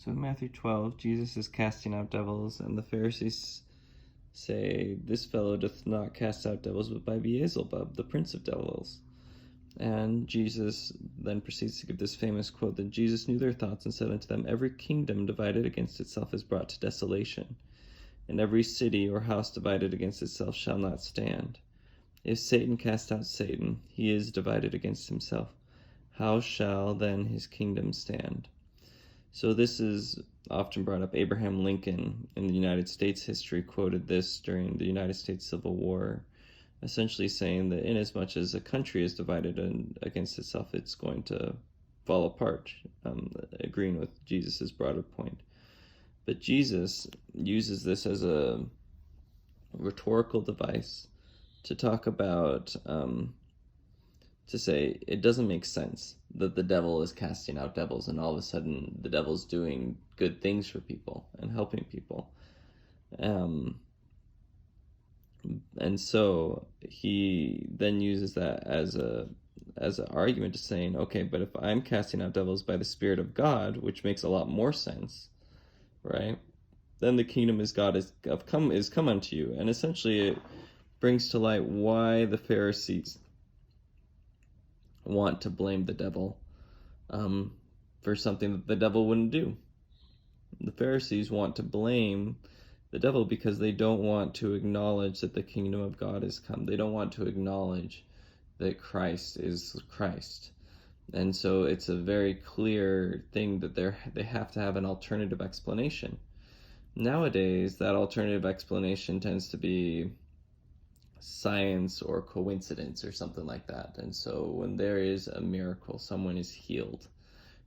So in Matthew 12, Jesus is casting out devils, and the Pharisees say, "This fellow doth not cast out devils, but by Beelzebub, the prince of devils." And Jesus then proceeds to give this famous quote that Jesus knew their thoughts and said unto them, "Every kingdom divided against itself is brought to desolation, and every city or house divided against itself shall not stand. If Satan cast out Satan, he is divided against himself. How shall then his kingdom stand?" So this is often brought up. Abraham Lincoln in the United States history quoted this during the United States Civil War, essentially saying that inasmuch as a country is divided against itself, it's going to fall apart, agreeing with Jesus's broader point. But Jesus uses this as a rhetorical device to talk about, to say it doesn't make sense that the devil is casting out devils and all of a sudden the devil's doing good things for people and helping people. And so he then uses that as an argument to saying, okay, but if I'm casting out devils by the Spirit of God, which makes a lot more sense, right? Then the kingdom is God is come unto you. And essentially it brings to light why the Pharisees want to blame the devil for something that the devil wouldn't do. The Pharisees want to blame the devil because they don't want to acknowledge that the kingdom of God has come. They don't want to acknowledge that Christ is Christ. And so it's a very clear thing that they have to have an alternative explanation. Nowadays, that alternative explanation tends to be science or coincidence or something like that. And so when there is a miracle, someone is healed,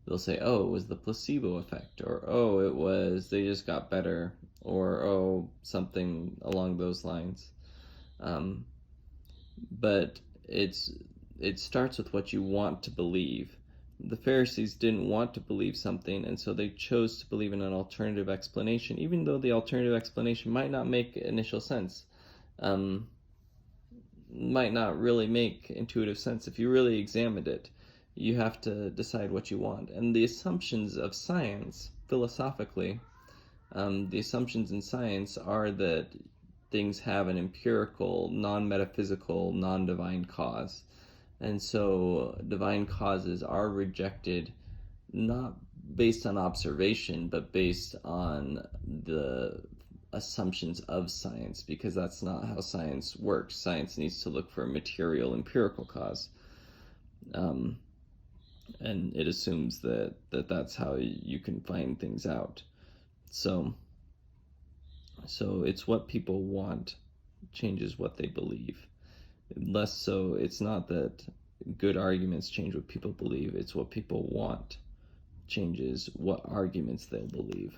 they'll say, oh, it was the placebo effect, or oh, it was they just got better, or oh, something along those lines. But it starts with what you want to believe. The Pharisees didn't want to believe something, and so they chose to believe in an alternative explanation, even though the alternative explanation might not make initial sense. Might not really make intuitive sense. If you really examined it, you have to decide what you want. And the assumptions of science, philosophically, the assumptions in science are that things have an empirical, non-metaphysical, non-divine cause. And so divine causes are rejected not based on observation, but based on the assumptions of science, because that's not how science works. Science needs to look for a material, empirical cause. And it assumes that's how you can find things out. So it's what people want changes what they believe. Less so, it's not that good arguments change what people believe, it's what people want changes what arguments they'll believe.